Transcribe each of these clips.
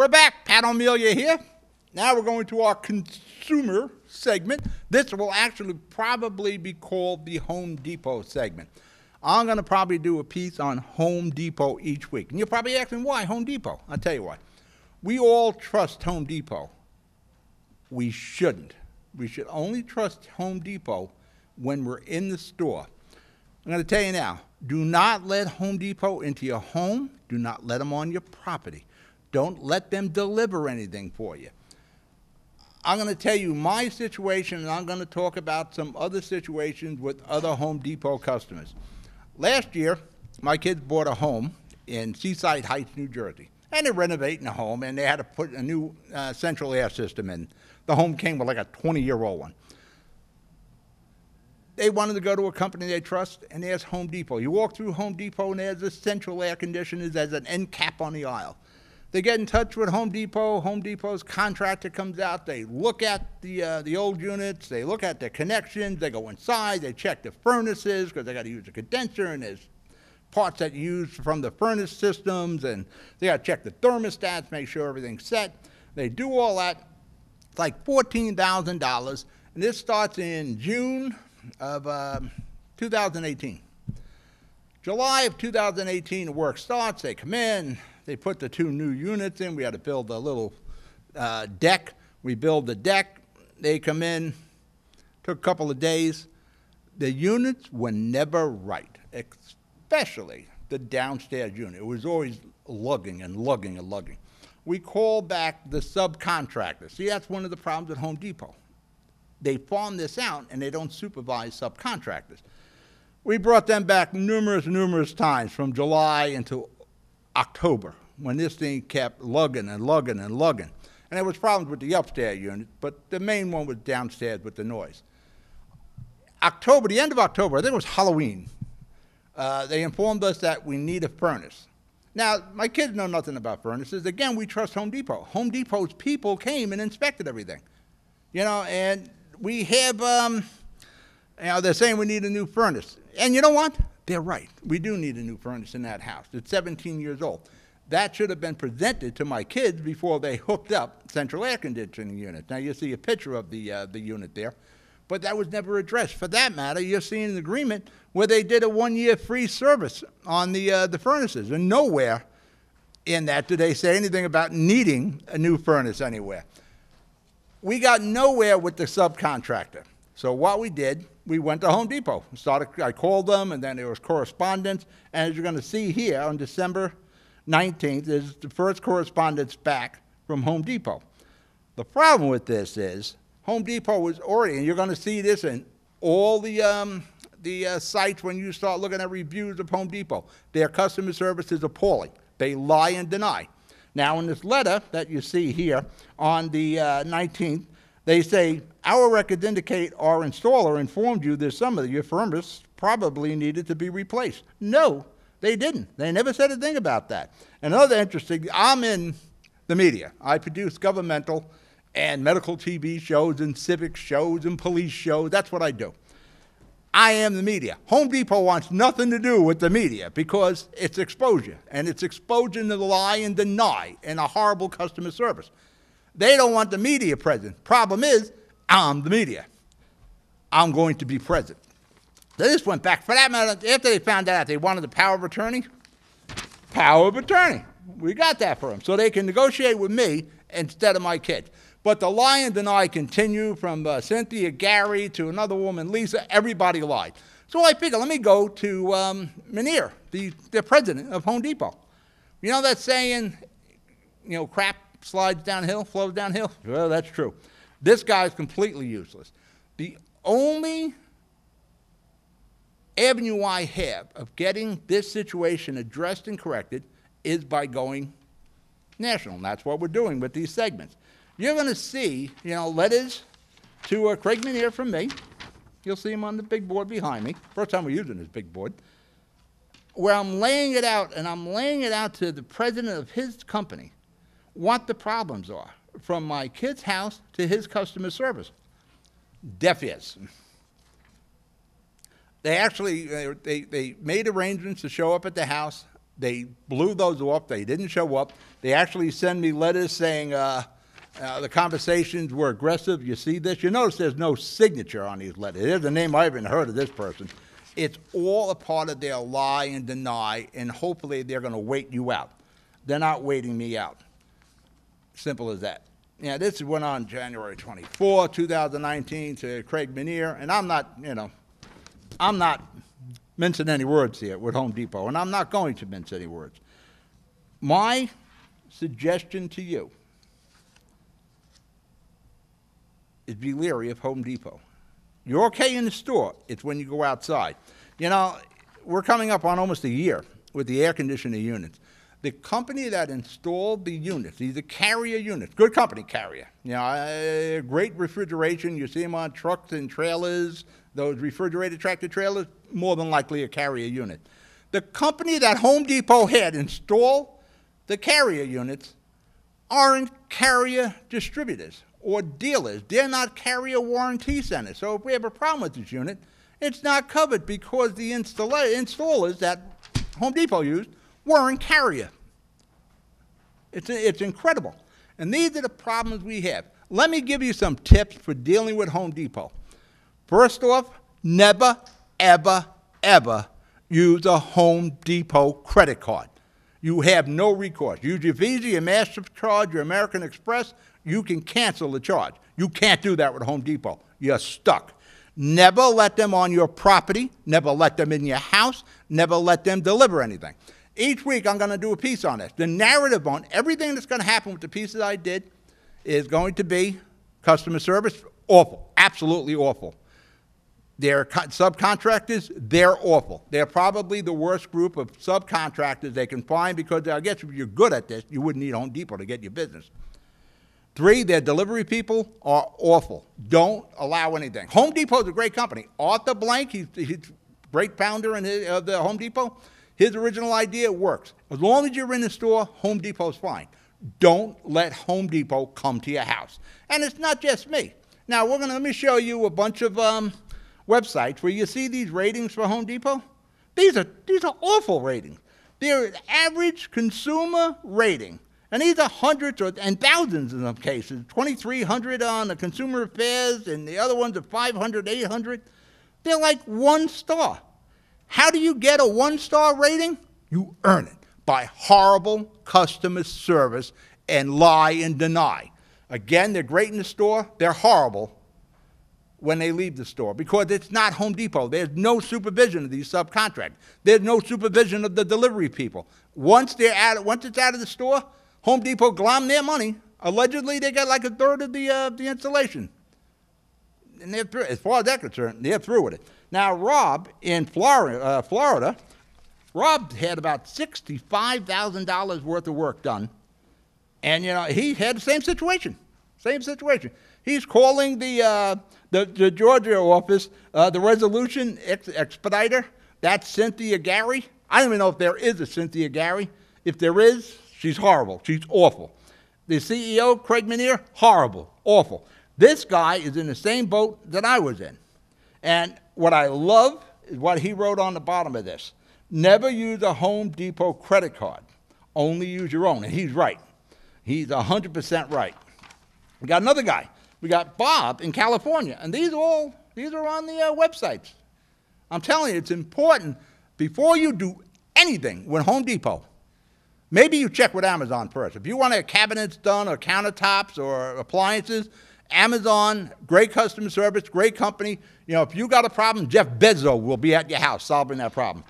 We're back. Pat O'Melia here. Now we're going to our consumer segment. This will actually probably be called the Home Depot segment. I'm going to probably do a piece on Home Depot each week. And you're probably asking, why Home Depot? I'll tell you why. We all trust Home Depot. We shouldn't. We should only trust Home Depot when we're in the store. I'm going to tell you now, do not let Home Depot into your home. Do not let them on your property. Don't let them deliver anything for you. I'm going to tell you my situation, and I'm going to talk about some other situations with other Home Depot customers. Last year, my kids bought a home in Seaside Heights, New Jersey. And they're renovating a home, and they had to put a new central air system in. The home came with like a 20-year-old one. They wanted to go to a company they trust, and there's Home Depot. You walk through Home Depot, and there's a central air conditioner. There's an end cap on the aisle. They get in touch with Home Depot. Home Depot's contractor comes out. They look at the old units. They look at their connections. They go inside. They check the furnaces because they got to use a condenser, and there's parts that you use from the furnace systems, and they got to check the thermostats, make sure everything's set. They do all that. It's like $14,000, and this starts in June of 2018. July of 2018, the work starts. They come in. They put the 2 new units in. We had to build a little deck. We build the deck. They come in. Took a couple of days. The units were never right, especially the downstairs unit. It was always lugging and lugging and lugging. We called back the subcontractor. See, that's one of the problems at Home Depot. They farm this out, and they don't supervise subcontractors. We brought them back numerous times from July until October, when this thing kept lugging and lugging and lugging. And there was problems with the upstairs unit, but the main one was downstairs with the noise. October, the end of October, I think it was Halloween, they informed us that we need a furnace. Now, my kids know nothing about furnaces. Again, we trust Home Depot. Home Depot's people came and inspected everything. You know, and we have, they're saying we need a new furnace. And you know what? They're right. We do need a new furnace in that house. It's 17 years old. That should have been presented to my kids before they hooked up central air conditioning units. Now, you see a picture of the unit there, but that was never addressed. For that matter, you're seeing an agreement where they did a 1-year free service on the furnaces, and nowhere in that did they say anything about needing a new furnace anywhere. We got nowhere with the subcontractor. So what we did, we went to Home Depot. I called them, and then there was correspondence. And as you're going to see here, on December 19th is the first correspondence back from Home Depot. The problem with this is Home Depot was already, and you're going to see this in all the sites when you start looking at reviews of Home Depot. Their customer service is appalling. They lie and deny. Now, in this letter that you see here on the 19th, they say, our records indicate our installer informed you that some of your furnace probably needed to be replaced. No, they didn't. They never said a thing about that. Another interesting, I'm in the media. I produce governmental and medical TV shows and civic shows and police shows. That's what I do. I am the media. Home Depot wants nothing to do with the media because it's exposure, and it's exposure to lie and deny and a horrible customer service. They don't want the media present. Problem is, I'm the media. I'm going to be present. So this went back. For that matter, after they found out they wanted the power of attorney, power of attorney. We got that for them. So they can negotiate with me instead of my kids. But the lie and deny continue from Cynthia, Gary, to another woman, Lisa. Everybody lied. So I figured, let me go to Meneer, the president of Home Depot. You know that saying, crap slides downhill, flows downhill? Well, that's true. This guy is completely useless. The only avenue I have of getting this situation addressed and corrected is by going national, and that's what we're doing with these segments. You're going to see, letters to Craig Meneer from me. You'll see him on the big board behind me. First time we're using this big board. Where I'm laying it out, and I'm laying it out to the president of his company, what the problems are, from my kid's house to his customer service. Deaf ears. They actually, they made arrangements to show up at the house. They blew those off. They didn't show up. They actually send me letters saying the conversations were aggressive. You see this? You notice there's no signature on these letters. There's a name I haven't heard of this person. It's all a part of their lie and deny, and hopefully they're going to wait you out. They're not waiting me out. Simple as that. Yeah, this went on January 24, 2019 to Craig Minier, and I'm not mincing any words here with Home Depot, and I'm not going to mince any words. My suggestion to you is be leery of Home Depot. You're okay in the store. It's when you go outside. You know, we're coming up on almost a year with the air conditioning units. The company that installed the units, these are Carrier units, good company, Carrier. You know, great refrigeration. You see them on trucks and trailers, those refrigerated tractor trailers, more than likely a Carrier unit. The company that Home Depot had install the Carrier units aren't Carrier distributors or dealers. They're not Carrier warranty centers. So if we have a problem with this unit, it's not covered because the installers that Home Depot used weren't Carrier. It's incredible. And these are the problems we have. Let me give you some tips for dealing with Home Depot. First off, never, ever, ever use a Home Depot credit card. You have no recourse. Use your Visa, your MasterCard, your American Express. You can cancel the charge. You can't do that with Home Depot. You're stuck. Never let them on your property. Never let them in your house. Never let them deliver anything. Each week I'm going to do a piece on this. The narrative on everything that's going to happen with the pieces I did is going to be customer service, awful, absolutely awful. Their subcontractors, they're awful. They're probably the worst group of subcontractors they can find because I guess if you're good at this, you wouldn't need Home Depot to get your business. 3, their delivery people are awful. Don't allow anything. Home Depot's a great company. Arthur Blank, he's great founder of the Home Depot. His original idea works. As long as you're in the store, Home Depot's fine. Don't let Home Depot come to your house. And it's not just me. Now, let me show you a bunch of websites where you see these ratings for Home Depot. These are awful ratings. They're an average consumer rating. And these are hundreds and thousands in some cases. 2,300 on the Consumer Affairs, and the other ones are 500, 800. They're like 1 star. How do you get a 1-star rating? You earn it by horrible customer service and lie and deny. Again, they're great in the store. They're horrible when they leave the store because it's not Home Depot. There's no supervision of these subcontractors. There's no supervision of the delivery people. Once it's out of the store, Home Depot glom their money. Allegedly, they got like 1/3 of the installation. And they're through. As far as they're concerned, they're through with it. Now, Rob in Florida, Rob had about $65,000 worth of work done. And, you know, he had the same situation. He's calling the Georgia office, the resolution expediter. That's Cynthia Gary. I don't even know if there is a Cynthia Gary. If there is, she's horrible. She's awful. The CEO, Craig Minier, horrible, awful. This guy is in the same boat that I was in. And what I love is what he wrote on the bottom of this. Never use a Home Depot credit card. Only use your own. And he's right. He's 100% right. We got another guy. We got Bob in California. And these are on the websites. I'm telling you, it's important before you do anything with Home Depot. Maybe you check with Amazon first. If you want to have cabinets done or countertops or appliances, Amazon, great customer service, great company. You know, if you got a problem, Jeff Bezos will be at your house solving that problem.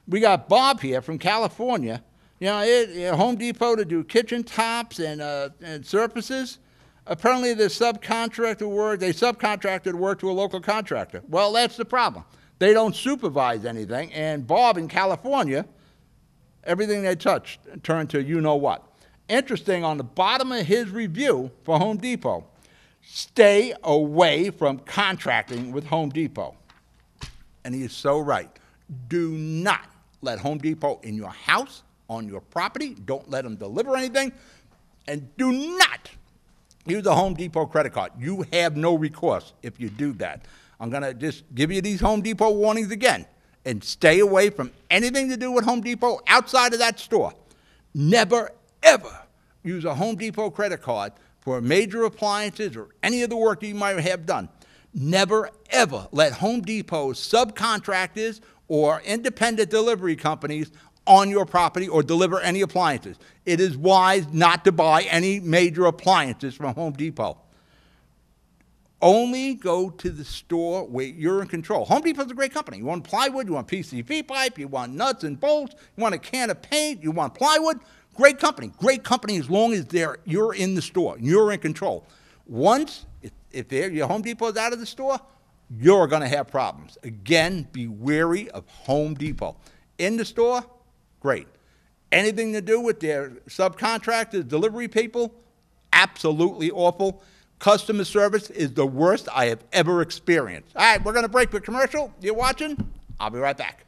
We got Bob here from California. You know, Home Depot to do kitchen tops and surfaces. Apparently, they subcontracted work to a local contractor. Well, that's the problem. They don't supervise anything. And Bob in California, everything they touched turned to you-know-what. Interesting, on the bottom of his review for Home Depot, stay away from contracting with Home Depot. And he is so right. Do not let Home Depot in your house, on your property. Don't let them deliver anything. And do not use a Home Depot credit card. You have no recourse if you do that. I'm going to just give you these Home Depot warnings again. and stay away from anything to do with Home Depot outside of that store. Never, ever use a Home Depot credit card for major appliances or any of the work you might have done. Never, ever let Home Depot subcontractors or independent delivery companies on your property or deliver any appliances. It is wise not to buy any major appliances from Home Depot. Only go to the store where you're in control. Home Depot's a great company. You want plywood, you want PVC pipe, you want nuts and bolts, you want a can of paint, you want plywood. Great company. Great company as long as you're in the store. You're in control. Once, if your Home Depot's out of the store, you're going to have problems. Again, be wary of Home Depot. In the store, great. Anything to do with their subcontractors, delivery people, absolutely awful. Customer service is the worst I have ever experienced. All right, we're going to break for commercial. You watching? I'll be right back.